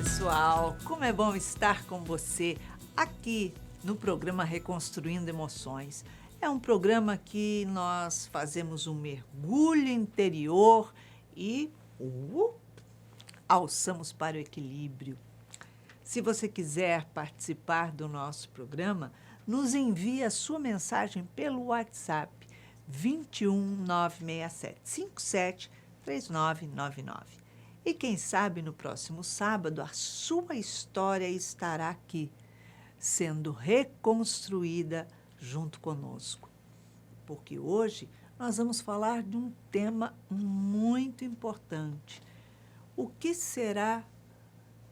pessoal, como é bom estar com você aqui no programa Reconstruindo Emoções. É um programa que nós fazemos um mergulho interior e alçamos para o equilíbrio. Se você quiser participar do nosso programa, nos envie a sua mensagem pelo WhatsApp 21 967 57 3999. E quem sabe no próximo sábado a sua história estará aqui, sendo reconstruída junto conosco. Porque hoje nós vamos falar de um tema muito importante. O que será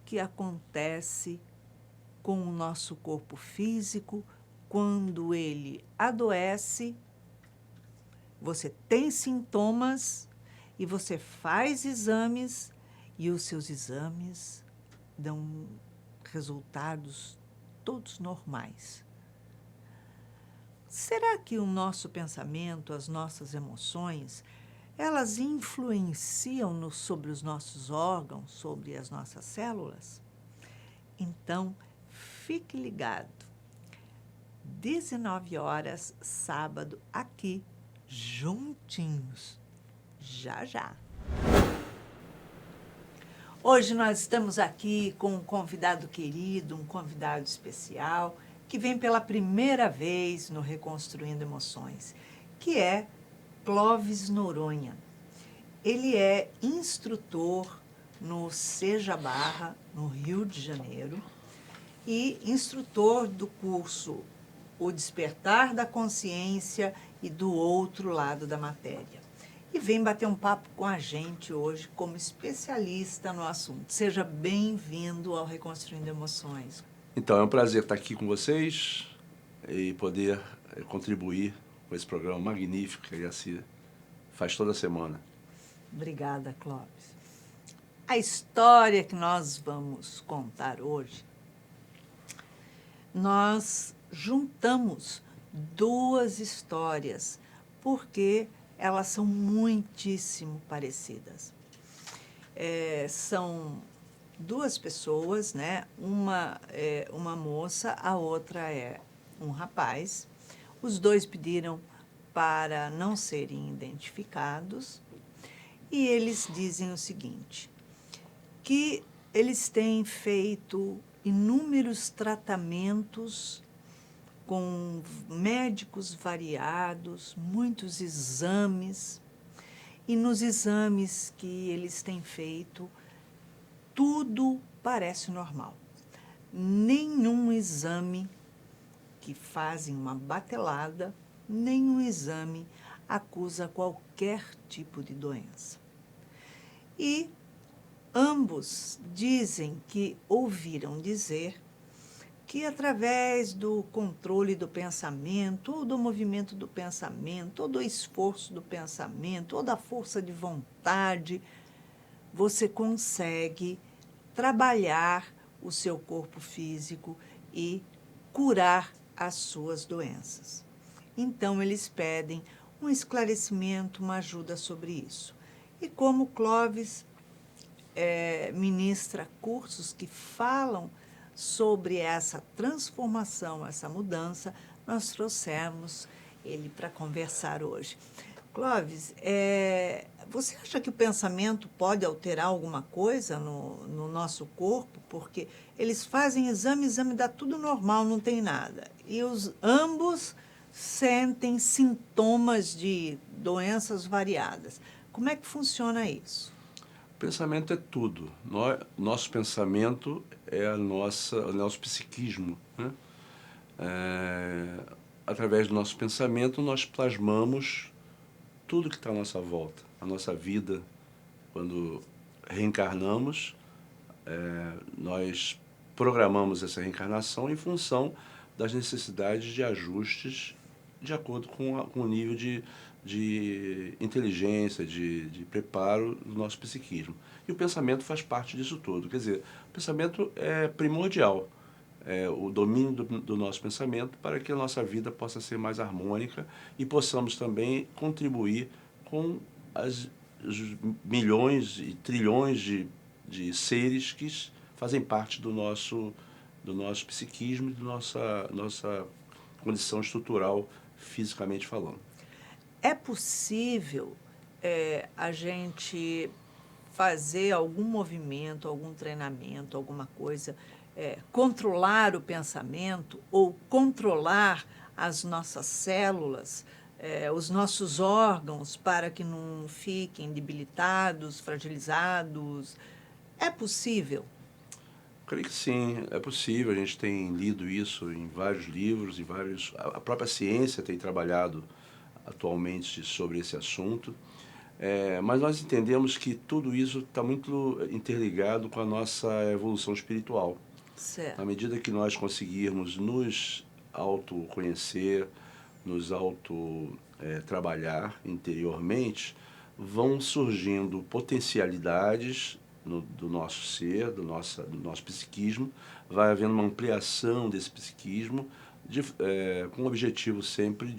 que acontece com o nosso corpo físico quando ele adoece? Você tem sintomas e você faz exames e os seus exames dão resultados todos normais. Será que o nosso pensamento, as nossas emoções, elas influenciam sobre os nossos órgãos, sobre as nossas células? Então, fique ligado. 19 horas, sábado, aqui, juntinhos. Já, já. Hoje nós estamos aqui com um convidado querido, um convidado especial, que vem pela primeira vez no Reconstruindo Emoções, que é Clóvis Noronha. Ele é instrutor no Seja Barra, no Rio de Janeiro, e instrutor do curso O Despertar da Consciência e do Outro Lado da Matéria. E vem bater um papo com a gente hoje como especialista no assunto. Seja bem-vindo ao Reconstruindo Emoções. Então, é um prazer estar aqui com vocês e poder contribuir com esse programa magnífico que a se faz toda semana. Obrigada, Clóvis. A história que nós vamos contar hoje, nós juntamos duas histórias, porque elas são muitíssimo parecidas. São duas pessoas, né? Uma é uma moça, a outra é um rapaz. Os dois pediram para não serem identificados e eles dizem o seguinte, que eles têm feito inúmeros tratamentos com médicos variados, muitos exames, e nos exames que eles têm feito, tudo parece normal. Nenhum exame que fazem uma batelada, nenhum exame acusa qualquer tipo de doença. E ambos dizem que ouviram dizer que através do controle do pensamento, ou do movimento do pensamento, ou do esforço do pensamento, ou da força de vontade, você consegue trabalhar o seu corpo físico e curar as suas doenças. Então, eles pedem um esclarecimento, uma ajuda sobre isso. E como Clóvis ministra cursos que falam sobre essa transformação, essa mudança, nós trouxemos ele para conversar hoje. Clóvis, você acha que o pensamento pode alterar alguma coisa no nosso corpo? Porque eles fazem exame dá tudo normal, não tem nada. E ambos sentem sintomas de doenças variadas. Como é que funciona isso? Pensamento é tudo. Nosso pensamento é o nosso psiquismo, né? Através do nosso pensamento, nós plasmamos tudo que está à nossa volta. A nossa vida, quando reencarnamos, nós programamos essa reencarnação em função das necessidades de ajustes de acordo com o nível de inteligência, de preparo do nosso psiquismo. E o pensamento faz parte disso tudo. Quer dizer, o pensamento é primordial, o domínio do nosso pensamento para que a nossa vida possa ser mais harmônica e possamos também contribuir com os milhões e trilhões de seres que fazem parte do nosso psiquismo e da nossa condição estrutural, fisicamente falando. É possível a gente fazer algum movimento, algum treinamento, alguma coisa, controlar o pensamento ou controlar as nossas células, os nossos órgãos para que não fiquem debilitados, fragilizados? É possível? Creio que sim, é possível. A gente tem lido isso em vários livros, a própria ciência tem trabalhado atualmente sobre esse assunto. Mas nós entendemos que tudo isso está muito interligado com a nossa evolução espiritual. À Certo. medida que nós conseguirmos nos autoconhecer, nos trabalhar interiormente, vão surgindo potencialidades do nosso ser, do nosso psiquismo, vai havendo uma ampliação desse psiquismo, com o objetivo sempre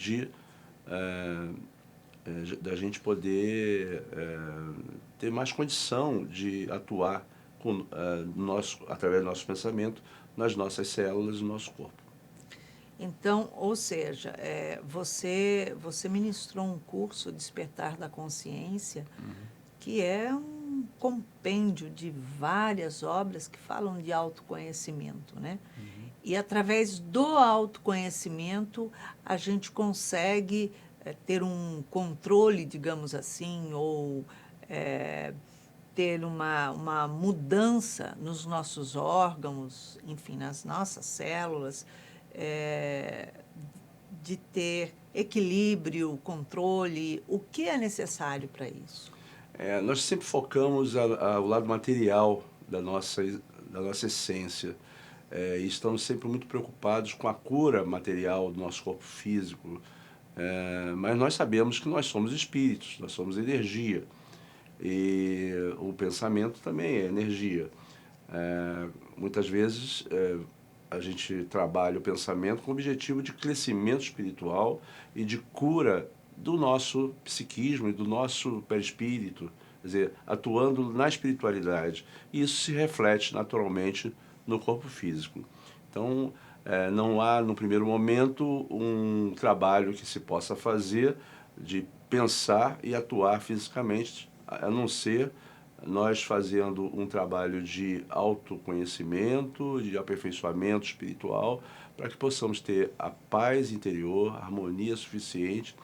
da gente poder ter mais condição de atuar através do nosso pensamento nas nossas células e no nosso corpo. Então, ou seja, você ministrou um curso Despertar da Consciência, que é um compêndio de várias obras que falam de autoconhecimento, né? E através do autoconhecimento a gente consegue ter um controle, digamos assim, ou ter uma mudança nos nossos órgãos, enfim, nas nossas células, de ter equilíbrio, controle. O que é necessário para isso? Nós sempre focamos o lado material da nossa essência. E estamos sempre muito preocupados com a cura material do nosso corpo físico. Mas nós sabemos que nós somos espíritos, nós somos energia. E o pensamento também é energia. Muitas vezes a gente trabalha o pensamento com o objetivo de crescimento espiritual e de cura do nosso psiquismo e do nosso perispírito, quer dizer, atuando na espiritualidade. E isso se reflete naturalmente no corpo físico. Então, não há, no primeiro momento, um trabalho que se possa fazer de pensar e atuar fisicamente, a não ser nós fazendo um trabalho de autoconhecimento, de aperfeiçoamento espiritual, para que possamos ter a paz interior, a harmonia suficiente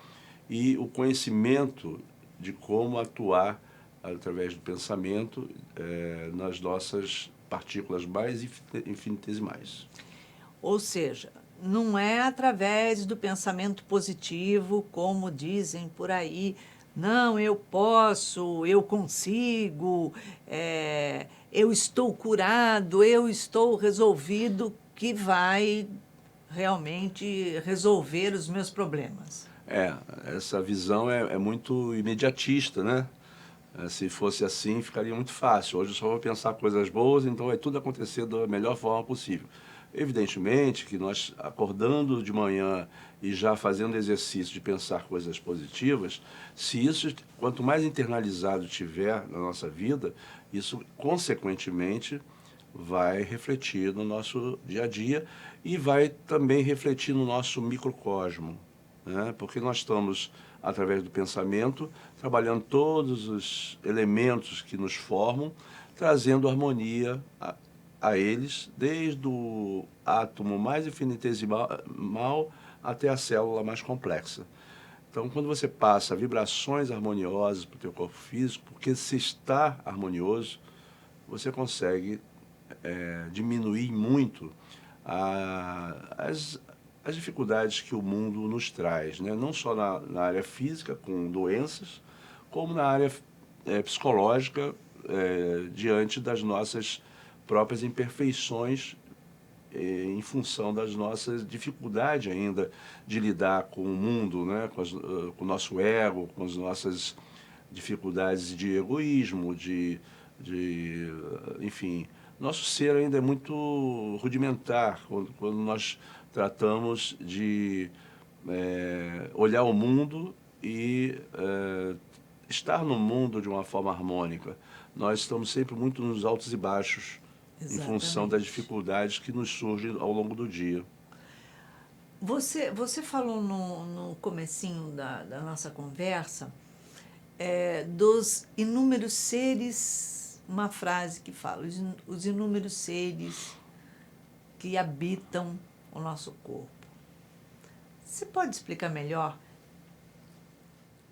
e o conhecimento de como atuar através do pensamento nas nossas partículas mais infinitesimais. Ou seja, não é através do pensamento positivo, como dizem por aí, não, eu posso, eu consigo, eu estou curado, eu estou resolvido, que vai realmente resolver os meus problemas. Essa visão é muito imediatista, né? Se fosse assim, ficaria muito fácil. Hoje eu só vou pensar coisas boas, então vai tudo acontecer da melhor forma possível. Evidentemente que nós, acordando de manhã e já fazendo exercício de pensar coisas positivas, se isso, quanto mais internalizado tiver na nossa vida, isso, consequentemente, vai refletir no nosso dia a dia e vai também refletir no nosso microcosmo, né? Porque nós estamos, através do pensamento, trabalhando todos os elementos que nos formam, trazendo harmonia a eles, desde o átomo mais infinitesimal até a célula mais complexa. Então, quando você passa vibrações harmoniosas para o teu corpo físico, porque se está harmonioso, você consegue diminuir muito as dificuldades que o mundo nos traz, né? Não só na área física, com doenças, como na área psicológica, diante das nossas próprias imperfeições, em função das nossas dificuldades ainda de lidar com o mundo, né? Com o nosso ego, com as nossas dificuldades de egoísmo, enfim, nosso ser ainda é muito rudimentar quando nós tratamos de olhar o mundo e estar no mundo de uma forma harmônica. Nós estamos sempre muito nos altos e baixos em função das Exatamente. dificuldades que nos surgem ao longo do dia. Você falou no comecinho da nossa conversa dos inúmeros seres, uma frase que fala, os inúmeros seres que habitam o nosso corpo. Você pode explicar melhor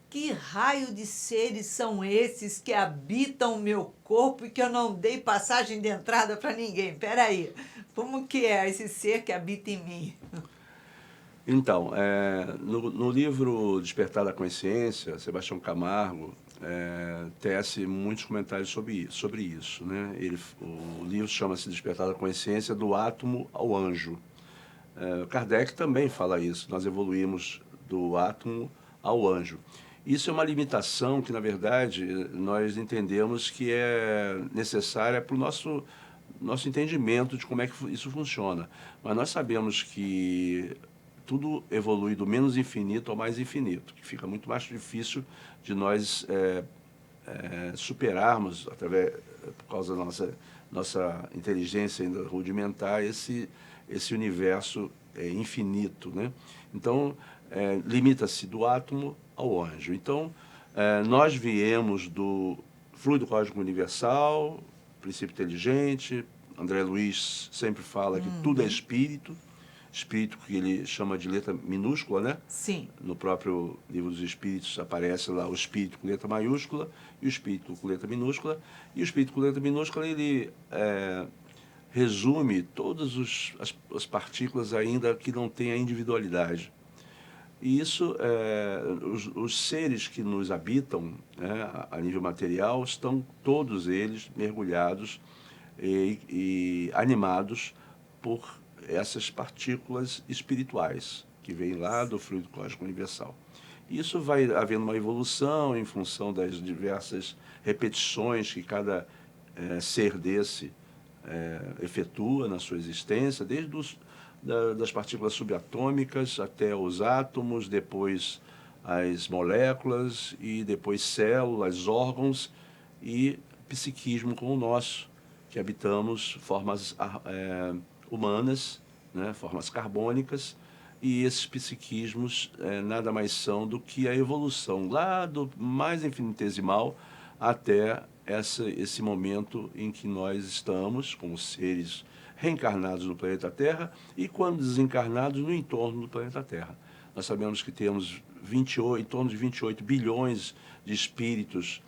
que raio de seres são esses que habitam o meu corpo e que eu não dei passagem de entrada para ninguém? Peraí, como que é esse ser que habita em mim? Então, no livro Despertar da Consciência, Sebastião Camargo tece muitos comentários sobre isso, né? O livro chama-se Despertar da Consciência, do átomo ao anjo. Kardec também fala isso, nós evoluímos do átomo ao anjo. Isso é uma limitação que, na verdade, nós entendemos que é necessária para o nosso entendimento de como é que isso funciona. Mas nós sabemos que tudo evolui do menos infinito ao mais infinito, que fica muito mais difícil de nós superarmos, por causa da nossa inteligência ainda rudimentar, esse universo infinito, né? Então, limita-se do átomo ao anjo. Então, nós viemos do fluido cósmico universal, princípio inteligente. André Luiz sempre fala que tudo é espírito, espírito que ele chama de letra minúscula, né? Sim. No próprio livro dos Espíritos aparece lá o espírito com letra maiúscula e o espírito com letra minúscula. E o espírito com letra minúscula, ele resume todas as partículas ainda que não têm a individualidade. E isso, os seres que nos habitam, né, a nível material, estão todos eles mergulhados e animados por essas partículas espirituais que vêm lá do fluido cósmico universal. Isso vai havendo uma evolução em função das diversas repetições que cada ser desse efetua na sua existência, desde das partículas subatômicas até os átomos, depois as moléculas e depois células, órgãos e psiquismo como o nosso, que habitamos formas humanas, né, formas carbônicas, e esses psiquismos nada mais são do que a evolução lá do mais infinitesimal até esse momento em que nós estamos como seres reencarnados no planeta Terra e, quando desencarnados, no entorno do planeta Terra. Nós sabemos que temos em torno de 28 bilhões de espíritos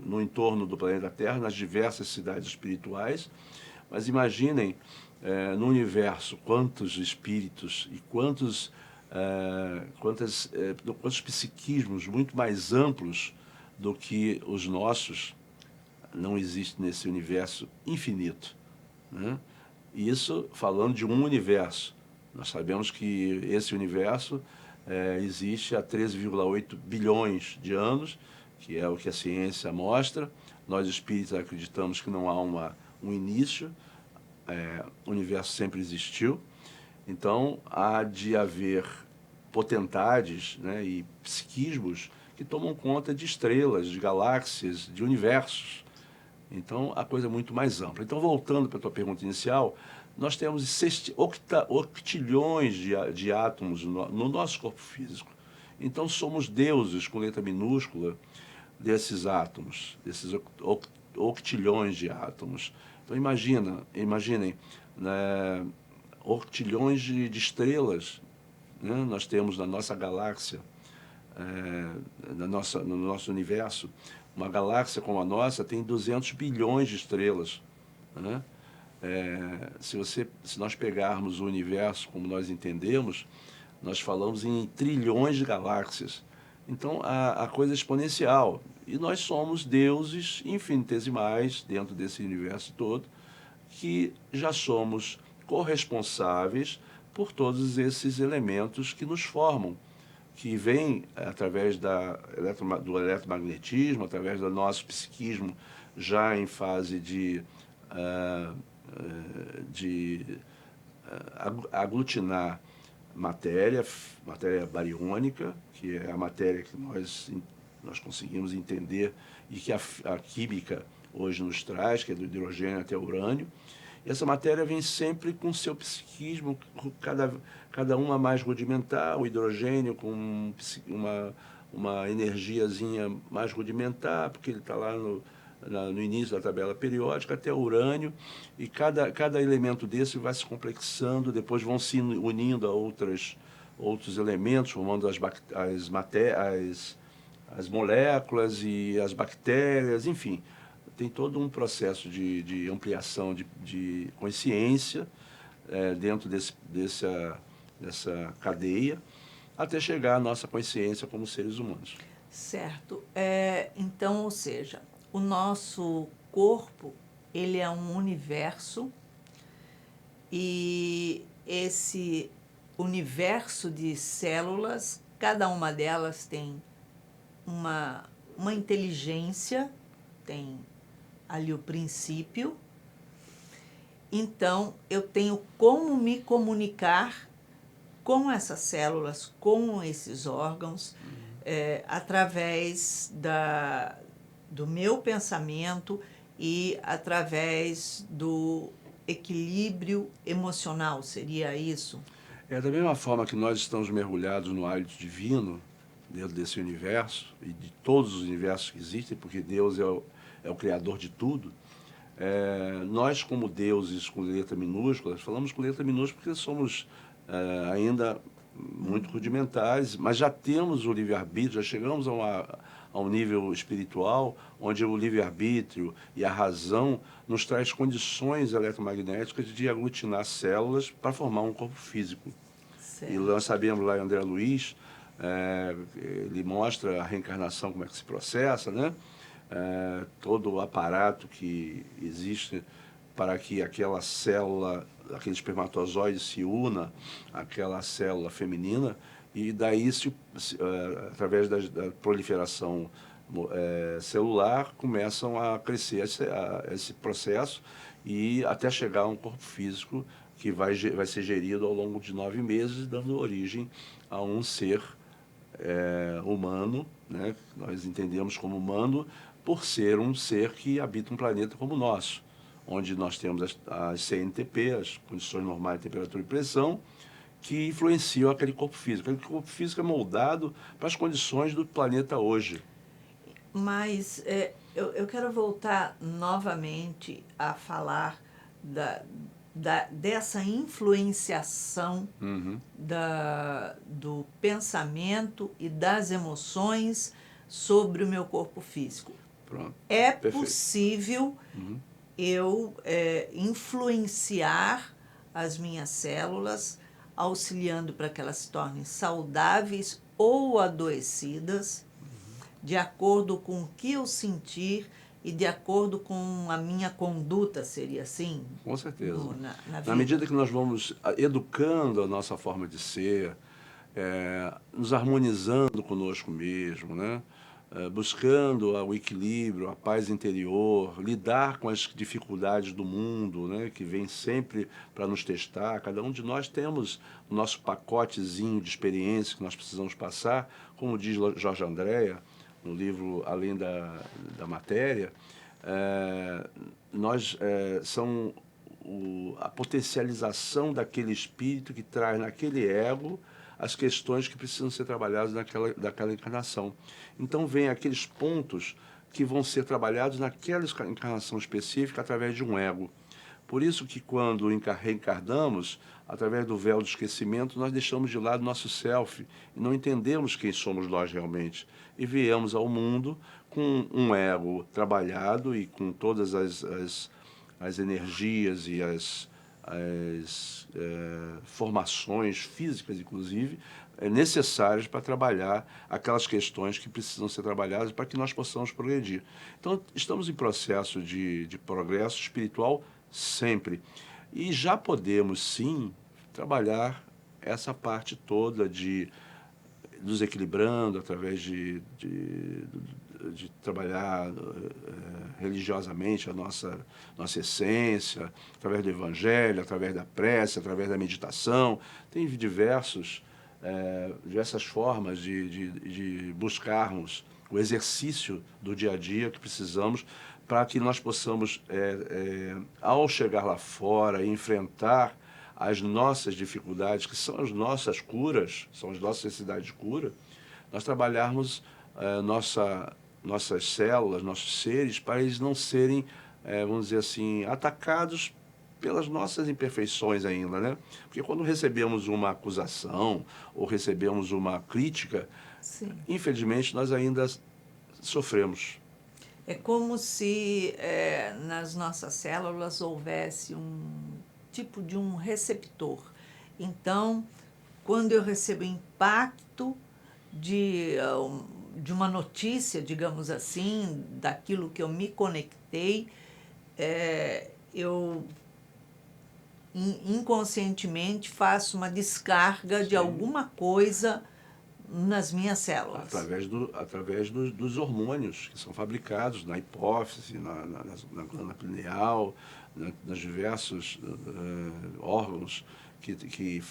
no entorno do planeta Terra, nas diversas cidades espirituais. Mas imaginem, no universo, quantos espíritos e quantos psiquismos muito mais amplos do que os nossos não existe nesse universo infinito, né? E isso falando de um universo. Nós sabemos que esse universo existe há 13,8 bilhões de anos, que é o que a ciência mostra. Nós espíritas acreditamos que não há um início, o universo sempre existiu. Então, há de haver potentades, né, e psiquismos que tomam conta de estrelas, de galáxias, de universos. Então, a coisa é muito mais ampla. Então, voltando para a tua pergunta inicial, nós temos octilhões de átomos no nosso corpo físico. Então, somos deuses, com letra minúscula, desses átomos, desses octilhões de átomos. Então, imaginem, né, octilhões de estrelas, né, nós temos na nossa galáxia, no nosso universo. Uma galáxia como a nossa tem 200 bilhões de estrelas, né? Se nós pegarmos o universo como nós entendemos, nós falamos em trilhões de galáxias. Então, a coisa é exponencial. E nós somos deuses infinitesimais dentro desse universo todo, que já somos corresponsáveis por todos esses elementos que nos formam, que vem através do eletromagnetismo, através do nosso psiquismo, já em fase de aglutinar matéria bariônica, que é a matéria que nós conseguimos entender e que a química hoje nos traz, que é do hidrogênio até o urânio. E essa matéria vem sempre com seu psiquismo, cada uma mais rudimentar, o hidrogênio com uma energiazinha mais rudimentar, porque ele está lá no início da tabela periódica, até o urânio, e cada elemento desse vai se complexando, depois vão se unindo a outros elementos, formando as moléculas e as bactérias, enfim. Tem todo um processo de ampliação de consciência dentro dessa cadeia, até chegar à nossa consciência como seres humanos. Certo. Então, ou seja, o nosso corpo, ele é um universo, e esse universo de células, cada uma delas tem uma inteligência, tem ali o princípio. Então, eu tenho como me comunicar com essas células, com esses órgãos, através do meu pensamento e através do equilíbrio emocional, seria isso? Da mesma forma que nós estamos mergulhados no hálito divino, dentro desse universo, e de todos os universos que existem, porque Deus é o criador de tudo, nós, como deuses com letra minúscula, falamos com letra minúscula porque somos ainda muito rudimentares, mas já temos o livre-arbítrio, já chegamos a um nível espiritual onde o livre-arbítrio e a razão nos traz condições eletromagnéticas de aglutinar células para formar um corpo físico. Certo. E nós sabemos lá em André Luiz, ele mostra a reencarnação, como é que se processa, né? Todo o aparato que existe para que aquela célula, aquele espermatozoide se una àquela célula feminina, e daí, através da proliferação celular, começam a crescer esse processo, e até chegar a um corpo físico que vai ser gerido ao longo de 9 meses, dando origem a um ser humano, né? Nós entendemos como humano por ser um ser que habita um planeta como o nosso, onde nós temos as CNTP, as condições normais de temperatura e pressão, que influenciam aquele corpo físico. Aquele corpo físico é moldado para as condições do planeta hoje. Mas eu quero voltar novamente a falar dessa influenciação do pensamento e das emoções sobre o meu corpo físico. Pronto. É Perfeito. possível eu influenciar as minhas células, auxiliando para que elas se tornem saudáveis ou adoecidas, de acordo com o que eu sentir e de acordo com a minha conduta, seria assim? Com certeza. Na vida. Na medida que nós vamos educando a nossa forma de ser, nos harmonizando conosco mesmo, né? Buscando o equilíbrio, a paz interior, lidar com as dificuldades do mundo, né? Que vem sempre para nos testar. Cada um de nós temos o nosso pacotezinho de experiência que nós precisamos passar, como diz Jorge Andréa, no livro Além da Matéria. São a potencialização daquele espírito que traz naquele ego as questões que precisam ser trabalhadas daquela encarnação. Então, vem aqueles pontos que vão ser trabalhados naquela encarnação específica através de um ego. Por isso que, quando reencarnamos, através do véu do esquecimento, nós deixamos de lado nosso self e não entendemos quem somos nós realmente. E viemos ao mundo com um ego trabalhado e com todas as energias e as formações físicas, inclusive, necessárias para trabalhar aquelas questões que precisam ser trabalhadas para que nós possamos progredir. Então, estamos em processo de progresso espiritual sempre. E já podemos, sim, trabalhar essa parte toda nos equilibrando através de trabalhar religiosamente a nossa essência, através do evangelho, através da prece, através da meditação. Tem diversas formas de buscarmos o exercício do dia a dia que precisamos para que nós possamos, ao chegar lá fora, enfrentar as nossas dificuldades, que são as nossas curas, são as nossas necessidades de cura, nós trabalharmos nossas células, nossos seres, para eles não serem, vamos dizer assim, atacados pelas nossas imperfeições ainda, né? Porque quando recebemos uma acusação ou recebemos uma crítica, Sim. infelizmente nós ainda sofremos. É como se nas nossas células houvesse um tipo de um receptor. Então, quando eu recebo impacto de uma notícia, digamos assim, daquilo que eu me conectei, eu inconscientemente faço uma descarga de Sim. alguma coisa nas minhas células. Através dos hormônios que são fabricados na hipófise, na glândula pineal, nos diversos órgãos que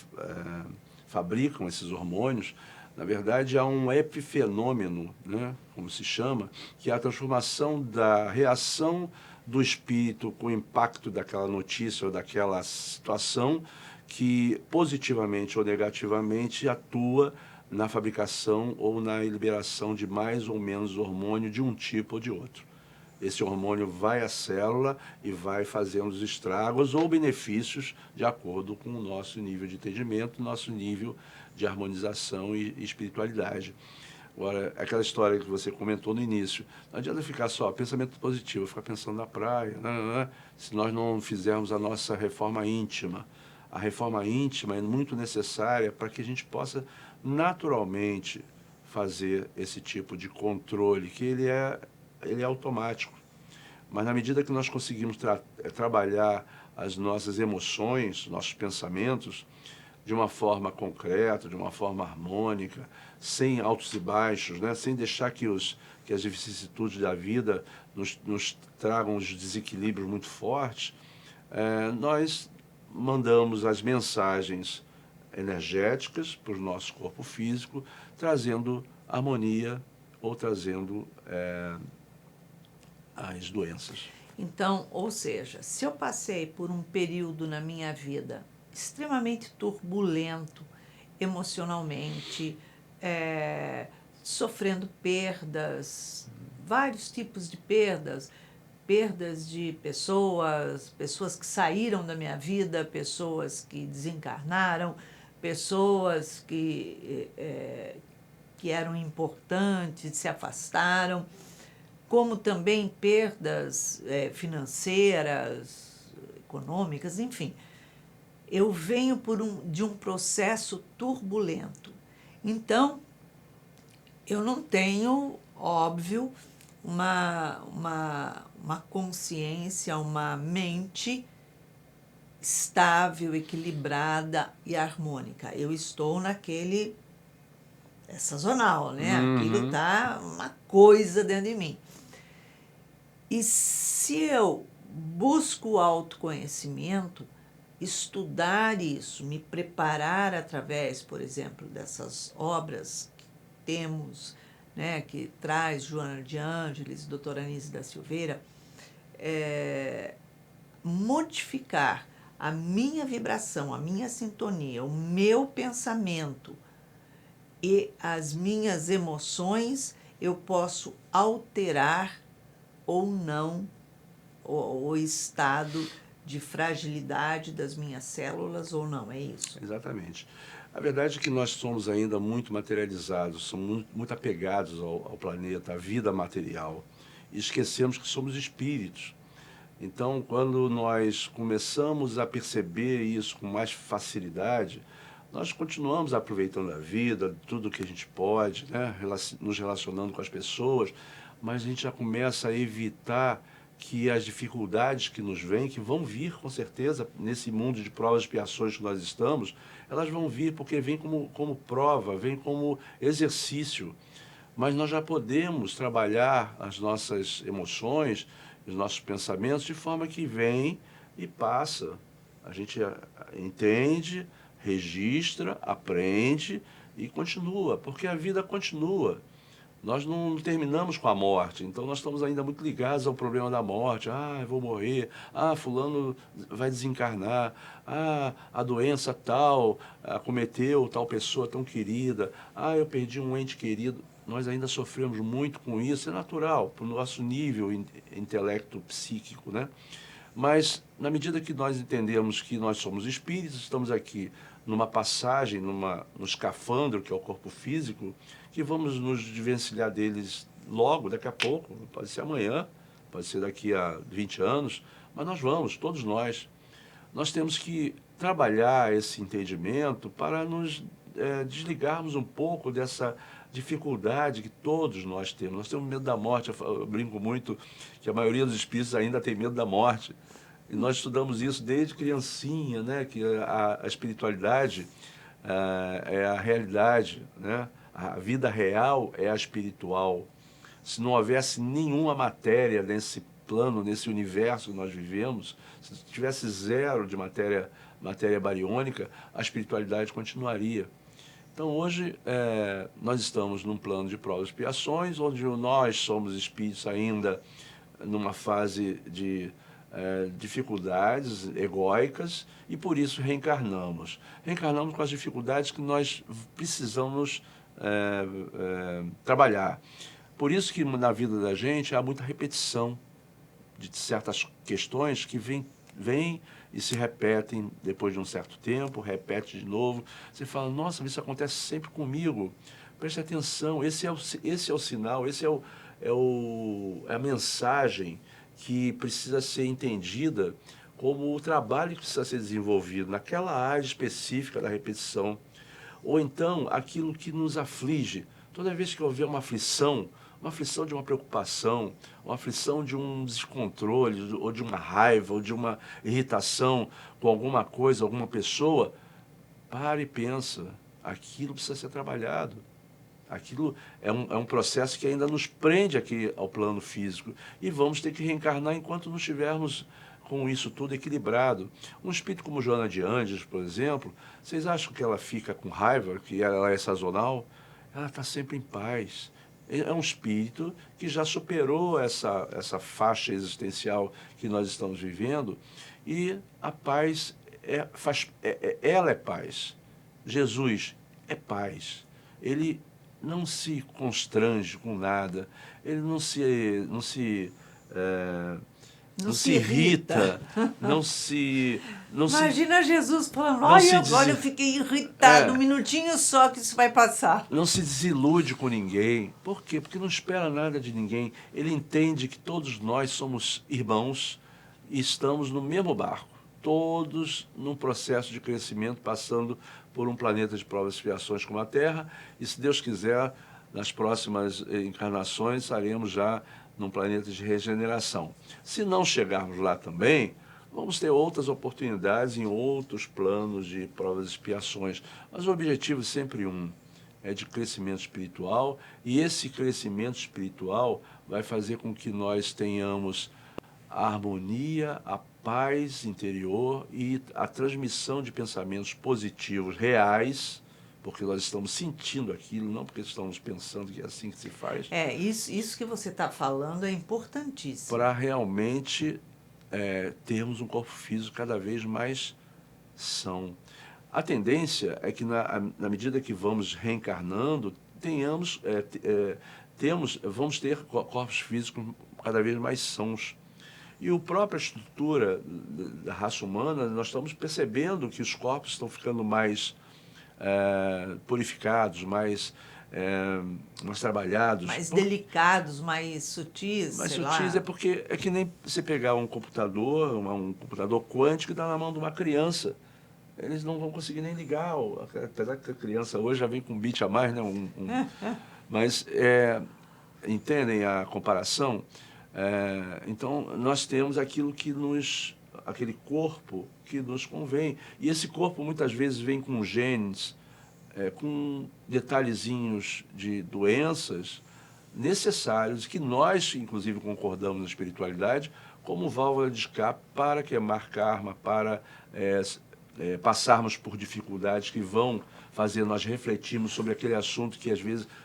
fabricam esses hormônios. Na verdade, há um epifenômeno, né, como se chama, que é a transformação da reação do espírito com o impacto daquela notícia ou daquela situação que positivamente ou negativamente atua na fabricação ou na liberação de mais ou menos hormônio de um tipo ou de outro. Esse hormônio vai à célula e vai fazendo os estragos ou benefícios de acordo com o nosso nível de entendimento, nosso nível de harmonização e espiritualidade. Agora, aquela história que você comentou no início, não adianta ficar só pensamento positivo, ficar pensando na praia, se nós não fizermos a nossa reforma íntima. A reforma íntima é muito necessária para que a gente possa naturalmente fazer esse tipo de controle, que ele é automático. Mas na medida que nós conseguimos trabalhar as nossas emoções, nossos pensamentos, de uma forma concreta, de uma forma harmônica, sem altos e baixos, né? Sem deixar que as vicissitudes da vida nos tragam os desequilíbrios muito fortes, nós mandamos as mensagens energéticas para o nosso corpo físico, trazendo harmonia ou trazendo as doenças. Então, ou seja, se eu passei por um período na minha vida extremamente turbulento emocionalmente, sofrendo perdas, vários tipos de perdas, perdas de pessoas que saíram da minha vida, pessoas que desencarnaram, pessoas que eram importantes, se afastaram, como também perdas financeiras, econômicas, enfim. Eu venho de um processo turbulento. Então, eu não tenho, óbvio, uma consciência, uma mente estável, equilibrada e harmônica. Eu estou naquele sazonal, né? Aquilo está uma coisa dentro de mim. E se eu busco o autoconhecimento, estudar isso, me preparar através, por exemplo, dessas obras que temos, né, que traz Joana de Ângeles, doutora Anísia da Silveira, modificar a minha vibração, a minha sintonia, o meu pensamento e as minhas emoções, eu posso alterar ou não o estado de fragilidade das minhas células ou não, é isso? Exatamente. A verdade é que nós somos ainda muito materializados, somos muito apegados ao planeta, à vida material, e esquecemos que somos espíritos. Então, quando nós começamos a perceber isso com mais facilidade, nós continuamos aproveitando a vida, tudo que a gente pode, né? Nos relacionando com as pessoas, mas a gente já começa a evitar que as dificuldades que nos vêm, que vão vir com certeza nesse mundo de provas e expiações que nós estamos, elas vão vir porque vem como prova, vem como exercício. Mas nós já podemos trabalhar as nossas emoções, os nossos pensamentos de forma que vem e passa. A gente entende, registra, aprende e continua, porque a vida continua. Nós não terminamos com a morte, então nós estamos ainda muito ligados ao problema da morte. Ah, eu vou morrer. Ah, fulano vai desencarnar. Ah, a doença tal acometeu tal pessoa tão querida. Ah, eu perdi um ente querido. Nós ainda sofremos muito com isso, é natural, para o nosso nível intelecto psíquico, né? Mas, na medida que nós entendemos que nós somos espíritos, estamos aqui numa passagem, no escafandro, que é o corpo físico, que vamos nos desvencilhar deles logo, daqui a pouco, pode ser amanhã, pode ser daqui a 20 anos, mas nós vamos, todos nós. Nós temos que trabalhar esse entendimento para nos desligarmos um pouco dessa dificuldade que todos nós temos. Nós temos medo da morte. Eu brinco muito que a maioria dos espíritos ainda tem medo da morte. E nós estudamos isso desde criancinha, né? Que a espiritualidade é a realidade, né? A vida real é a espiritual. Se não houvesse nenhuma matéria nesse plano, nesse universo que nós vivemos, se tivesse zero de matéria bariônica, a espiritualidade continuaria. Então, hoje, nós estamos num plano de provas e expiações, onde nós somos espíritos ainda numa fase de dificuldades egóicas e, por isso, reencarnamos. Reencarnamos com as dificuldades que nós precisamos trabalhar. Por isso que na vida da gente há muita repetição de certas questões que vêm e se repetem depois de um certo tempo, repete de novo. Você fala, nossa, isso acontece sempre comigo. Preste atenção, esse é o sinal, é a mensagem que precisa ser entendida como o trabalho que precisa ser desenvolvido naquela área específica da repetição. Ou então, aquilo que nos aflige. Toda vez que houver uma aflição de uma preocupação, uma aflição de um descontrole, ou de uma raiva, ou de uma irritação com alguma coisa, alguma pessoa, para e pensa, aquilo precisa ser trabalhado. Aquilo é um processo que ainda nos prende aqui ao plano físico. E vamos ter que reencarnar enquanto não estivermos com isso tudo equilibrado. Um espírito como Joana de Ângeles, por exemplo, vocês acham que ela fica com raiva, que ela é sazonal? Ela está sempre em paz. É um espírito que já superou essa faixa existencial que nós estamos vivendo, e a paz, ela é paz. Jesus é paz. Ele não se constrange com nada, ele não se irrita, não se... Imagina Jesus falando, olha, agora eu fiquei irritado, um minutinho só que isso vai passar. Não se desilude com ninguém. Por quê? Porque não espera nada de ninguém. Ele entende que todos nós somos irmãos e estamos no mesmo barco. Todos num processo de crescimento, passando por um planeta de provas e expiações como a Terra. E, se Deus quiser, nas próximas encarnações, estaremos já num planeta de regeneração. Se não chegarmos lá também, vamos ter outras oportunidades em outros planos de provas e expiações. Mas o objetivo é sempre é de crescimento espiritual, e esse crescimento espiritual vai fazer com que nós tenhamos a harmonia, a paz interior e a transmissão de pensamentos positivos reais, porque nós estamos sentindo aquilo, não porque estamos pensando que é assim que se faz. Isso que você está falando é importantíssimo. Para realmente termos um corpo físico cada vez mais são. A tendência é que, na medida que vamos reencarnando, vamos ter corpos físicos cada vez mais sãos. E a própria estrutura da raça humana, nós estamos percebendo que os corpos estão ficando mais purificados, mais trabalhados. Mais delicados, mais sutis, Mais sei sutis lá. é porque é que nem você pegar um computador quântico e dar na mão de uma criança. Eles não vão conseguir nem ligar, apesar que a criança hoje já vem com um bit a mais, né? Mas entendem a comparação? Então, nós temos aquilo aquele corpo que nos convém. E esse corpo muitas vezes vem com genes, com detalhezinhos de doenças necessários, que nós, inclusive, concordamos na espiritualidade, como válvula de escape para queimar karma, para passarmos por dificuldades que vão fazer nós refletirmos sobre aquele assunto que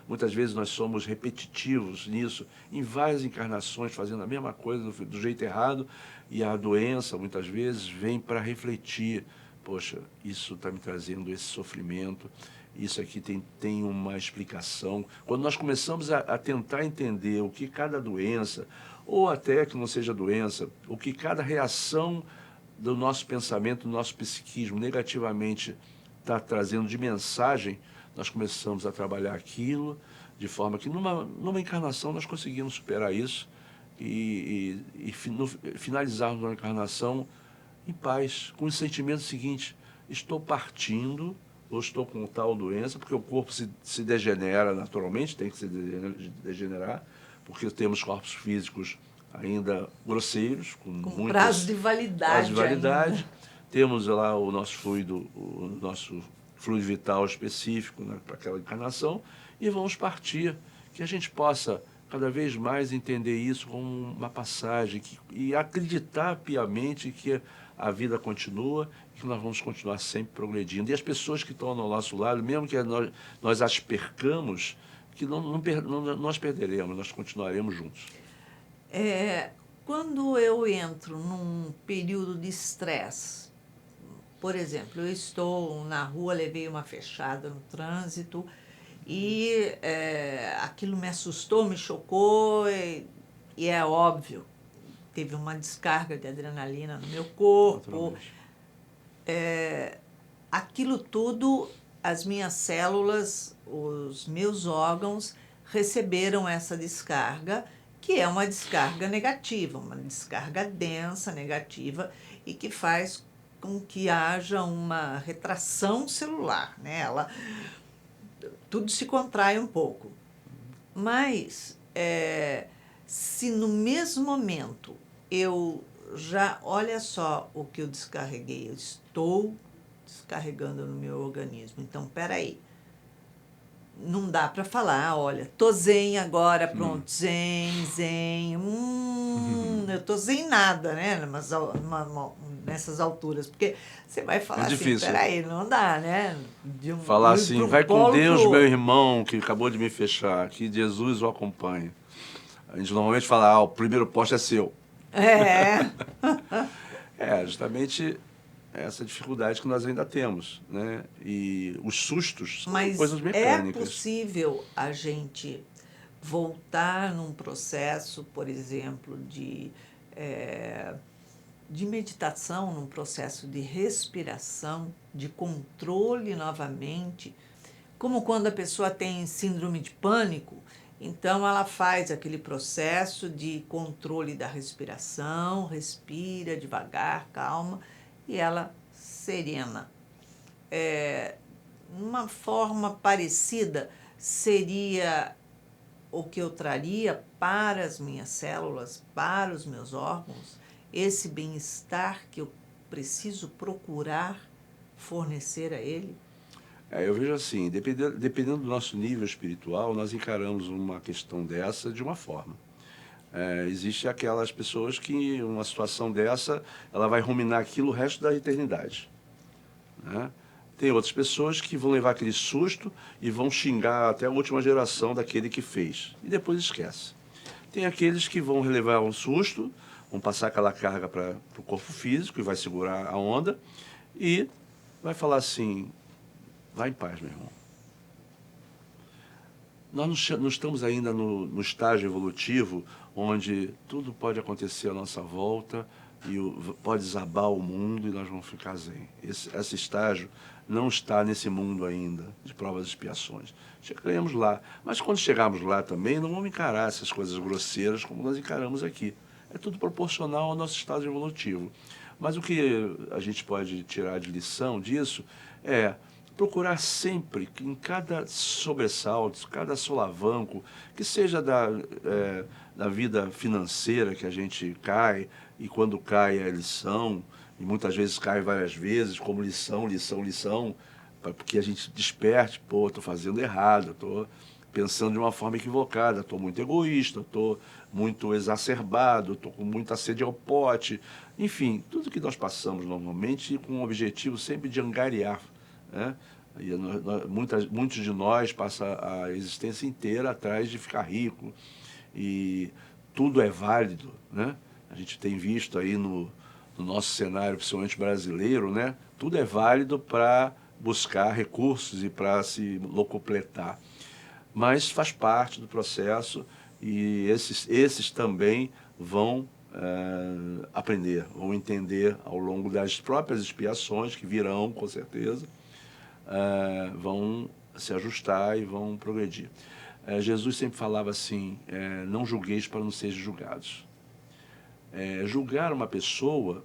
muitas vezes nós somos repetitivos nisso, em várias encarnações, fazendo a mesma coisa do jeito errado, e a doença, muitas vezes, vem para refletir. Poxa, isso está me trazendo esse sofrimento, isso aqui tem uma explicação. Quando nós começamos a tentar entender o que cada doença, ou até que não seja doença, o que cada reação do nosso pensamento, do nosso psiquismo negativamente está trazendo de mensagem, nós começamos a trabalhar aquilo de forma que numa encarnação nós conseguimos superar isso e finalizarmos uma encarnação em paz, com o sentimento seguinte: estou partindo ou estou com tal doença, porque o corpo se degenera naturalmente, tem que se degenerar, porque temos corpos físicos ainda grosseiros, com muitas prazo de validade. Prazo de validade. Ainda. Temos lá o nosso fluido vital específico, né, para aquela encarnação, e vamos partir, que a gente possa cada vez mais entender isso como uma passagem e acreditar piamente que a vida continua e que nós vamos continuar sempre progredindo. E as pessoas que estão ao nosso lado, mesmo que nós as percamos, que nós perderemos, nós continuaremos juntos. Quando eu entro num período de estresse, por exemplo, eu estou na rua, levei uma fechada no trânsito e aquilo me assustou, me chocou e é óbvio, teve uma descarga de adrenalina no meu corpo. Aquilo tudo, as minhas células, os meus órgãos receberam essa descarga, que é uma descarga negativa, uma descarga densa, negativa, e que faz com que haja uma retração celular, né? Tudo se contrai um pouco. Mas, se no mesmo momento eu já, olha só o que eu descarreguei, eu estou descarregando no meu organismo. Então, peraí, não dá para falar, olha, tô zen agora, pronto, zen, eu tô zen nada, né, nessas alturas, porque você vai falar assim, peraí, não dá, né? Falar assim, vai com Deus, meu irmão, que acabou de me fechar, que Jesus o acompanhe. A gente normalmente fala, o primeiro poste é seu. Justamente essa dificuldade que nós ainda temos, né? E os sustos são coisas mecânicas. É possível a gente voltar num processo, por exemplo, de meditação, num processo de respiração, de controle novamente, como quando a pessoa tem síndrome de pânico. Então, ela faz aquele processo de controle da respiração, respira devagar, calma, e ela serena. Uma forma parecida seria o que eu traria para as minhas células, para os meus órgãos, esse bem-estar que eu preciso procurar fornecer a ele. Eu vejo assim, dependendo do nosso nível espiritual, nós encaramos uma questão dessa de uma forma. Existe aquelas pessoas que, uma situação dessa, ela vai ruminar aquilo o resto da eternidade, né? Tem outras pessoas que vão levar aquele susto e vão xingar até a última geração daquele que fez, e depois esquece. Tem aqueles que vão relevar um susto, vão passar aquela carga para o corpo físico e vai segurar a onda e vai falar assim, vai em paz, meu irmão. Nós não estamos ainda no estágio evolutivo onde tudo pode acontecer à nossa volta e pode desabar o mundo e nós vamos ficar zen. Esse estágio não está nesse mundo ainda de provas e expiações. Chegaremos lá. Mas quando chegarmos lá também, não vamos encarar essas coisas grosseiras como nós encaramos aqui. É tudo proporcional ao nosso estágio evolutivo. Mas o que a gente pode tirar de lição disso é procurar sempre, em cada sobressalto, cada solavanco, que seja da vida financeira que a gente cai, e quando cai é lição, e muitas vezes cai várias vezes, como lição, para que a gente desperte, estou fazendo errado, estou pensando de uma forma equivocada, estou muito egoísta, estou muito exacerbado, estou com muita sede ao pote. Enfim, tudo que nós passamos normalmente com o objetivo sempre de angariar, né? E muitos de nós passam a existência inteira atrás de ficar rico, e tudo é válido, né? A gente tem visto aí no nosso cenário, principalmente brasileiro, né? Tudo é válido para buscar recursos e para se locupletar. Mas faz parte do processo, e esses também vão aprender, vão entender ao longo das próprias expiações, que virão com certeza, vão se ajustar e vão progredir. Jesus sempre falava assim, não julgueis para não sejam julgados. Julgar uma pessoa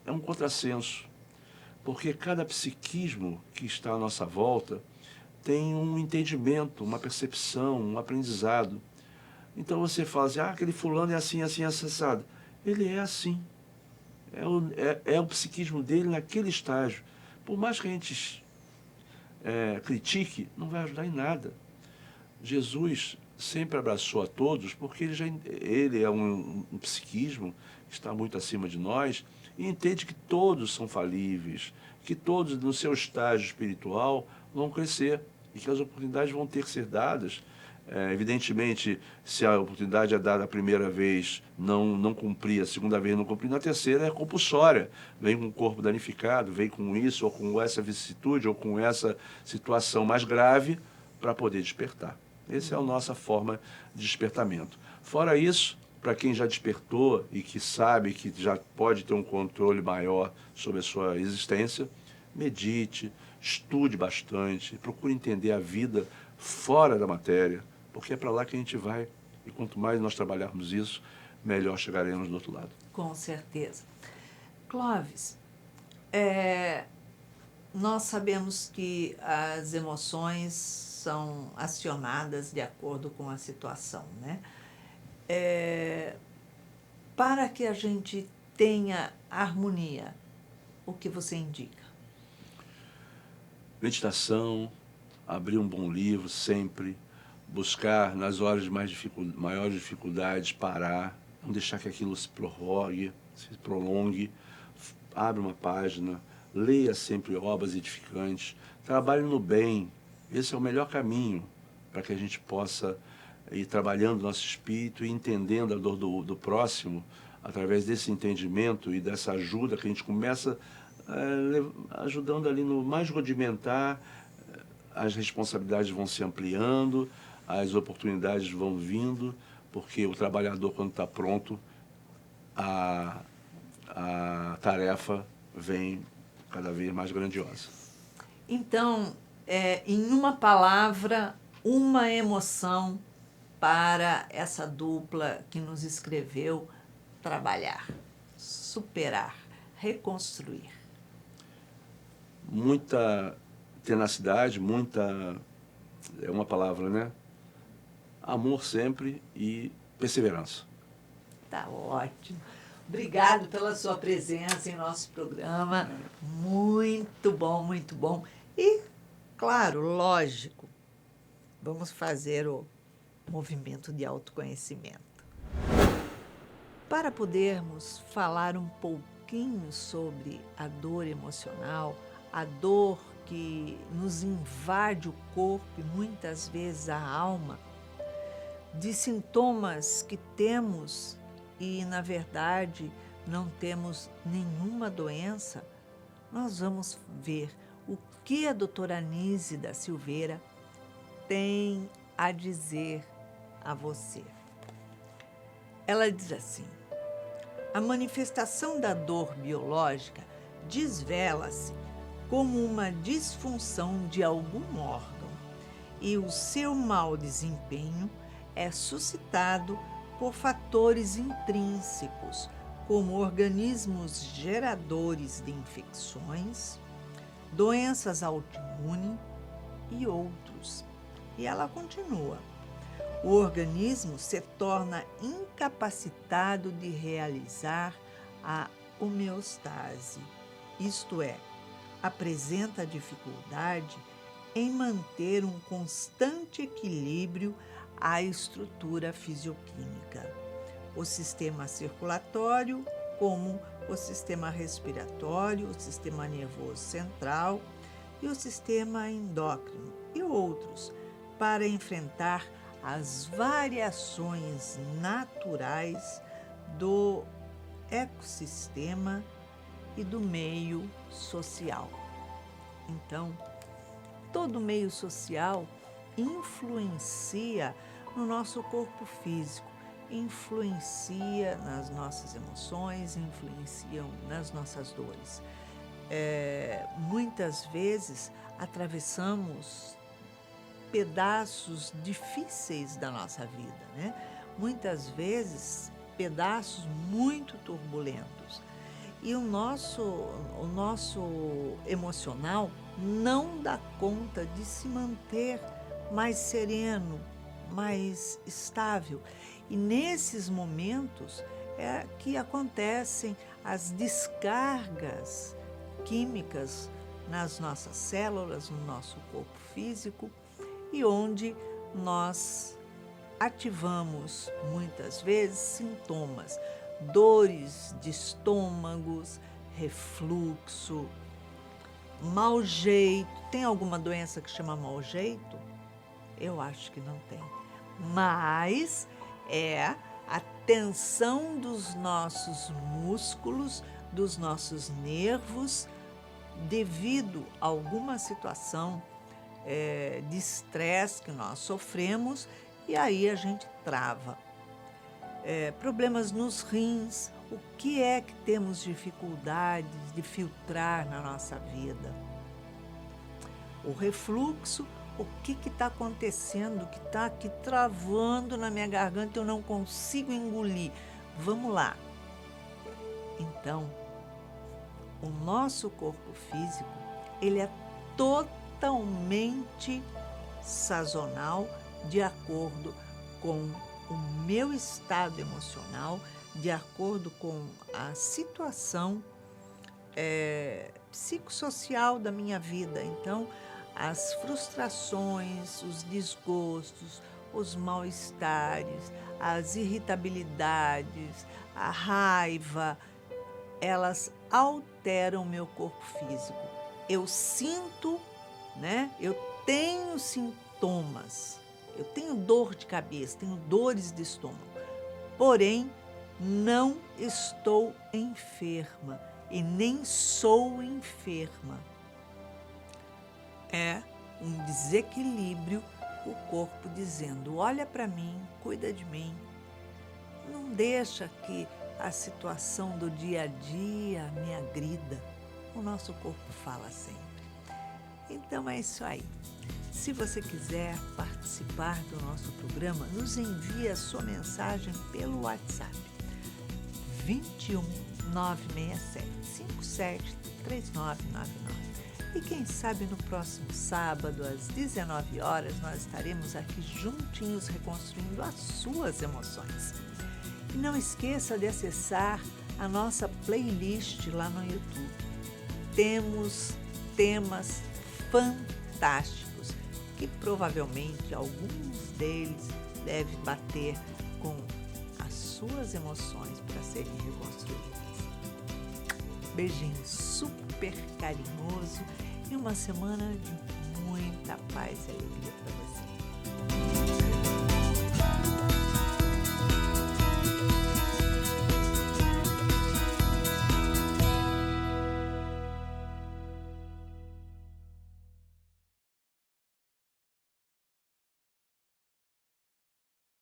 é um contrassenso, porque cada psiquismo que está à nossa volta tem um entendimento, uma percepção, um aprendizado. Então você fala assim, aquele fulano é assim, assim, assado. Ele é assim. É o psiquismo dele naquele estágio. Por mais que a gente critique, não vai ajudar em nada. Jesus sempre abraçou a todos, porque ele é um psiquismo que está muito acima de nós, e entende que todos são falíveis, que todos, no seu estágio espiritual, vão crescer e que as oportunidades vão ter que ser dadas. Evidentemente, se a oportunidade é dada a primeira vez, não cumprir, a segunda vez não cumprir, na terceira é compulsória. Vem com o corpo danificado, vem com isso, ou com essa vicissitude, ou com essa situação mais grave, para poder despertar. Essa é a nossa forma de despertamento. Fora isso, para quem já despertou e que sabe que já pode ter um controle maior sobre a sua existência, medite, estude bastante, procure entender a vida fora da matéria, porque é para lá que a gente vai, e quanto mais nós trabalharmos isso, melhor chegaremos do outro lado. Com certeza. Clóvis, nós sabemos que as emoções são acionadas de acordo com a situação, né? Para que a gente tenha harmonia, o que você indica? Meditação, abrir um bom livro sempre, buscar nas horas de maiores dificuldades parar, não deixar que aquilo se prolongue, abre uma página, leia sempre obras edificantes, trabalhe no bem. Esse é o melhor caminho para que a gente possa ir trabalhando nosso espírito e entendendo a dor do próximo, através desse entendimento e dessa ajuda que a gente começa ajudando ali no mais rudimentar. As responsabilidades vão se ampliando, as oportunidades vão vindo, porque o trabalhador, quando está pronto, a tarefa vem cada vez mais grandiosa. Então, em uma palavra, uma emoção para essa dupla que nos escreveu trabalhar, superar, reconstruir. Muita tenacidade, é uma palavra, né? Amor sempre e perseverança. Tá ótimo. Obrigado pela sua presença em nosso programa. Muito bom, muito bom. E, claro, lógico, vamos fazer o movimento de autoconhecimento. Para podermos falar um pouquinho sobre a dor emocional, a dor que nos invade o corpo e muitas vezes a alma, de sintomas que temos e, na verdade, não temos nenhuma doença, nós vamos ver o que a doutora Anise da Silveira tem a dizer a você. Ela diz assim: a manifestação da dor biológica desvela-se como uma disfunção de algum órgão, e o seu mau desempenho é suscitado por fatores intrínsecos, como organismos geradores de infecções, doenças autoimunes e outros. E ela continua: o organismo se torna incapacitado de realizar a homeostase, isto é, apresenta dificuldade em manter um constante equilíbrio à estrutura fisioquímica. O sistema circulatório, como o sistema respiratório, o sistema nervoso central e o sistema endócrino e outros, para enfrentar as variações naturais do ecossistema e do meio social. Então, todo meio social influencia no nosso corpo físico, influencia nas nossas emoções, influenciam nas nossas dores. Muitas vezes atravessamos pedaços difíceis da nossa vida, né? Muitas vezes pedaços muito turbulentos. E o nosso emocional não dá conta de se manter mais sereno, mais estável. E nesses momentos é que acontecem as descargas químicas nas nossas células, no nosso corpo físico, e onde nós ativamos muitas vezes sintomas, dores de estômagos, refluxo, mau jeito. Tem alguma doença que chama mau jeito? Eu acho que não tem. Mas é a tensão dos nossos músculos, dos nossos nervos, devido a alguma situação de estresse que nós sofremos, e aí a gente trava. Problemas nos rins, o que é que temos dificuldades de filtrar na nossa vida? O refluxo, o que está acontecendo, que está aqui travando na minha garganta, eu não consigo engolir. Vamos lá. Então, o nosso corpo físico, ele é totalmente sazonal, de acordo com o meu estado emocional, de acordo com a situação psicossocial da minha vida. Então, as frustrações, os desgostos, os mal-estares, as irritabilidades, a raiva, elas alteram o meu corpo físico. Eu sinto, né? Eu tenho sintomas, eu tenho dor de cabeça, tenho dores de estômago, porém não estou enferma e nem sou enferma. É um desequilíbrio, o corpo dizendo: olha para mim, cuida de mim. Não deixa que a situação do dia a dia me agrida. O nosso corpo fala sempre. Então é isso aí. Se você quiser participar do nosso programa, nos envie a sua mensagem pelo WhatsApp 21 967 57 3999. E quem sabe no próximo sábado, às 19 horas, nós estaremos aqui juntinhos reconstruindo as suas emoções. E não esqueça de acessar a nossa playlist lá no YouTube. Temos temas fantásticos que provavelmente alguns deles devem bater com as suas emoções para serem reconstruídas. Beijinho super carinhoso e uma semana de muita paz e alegria para você.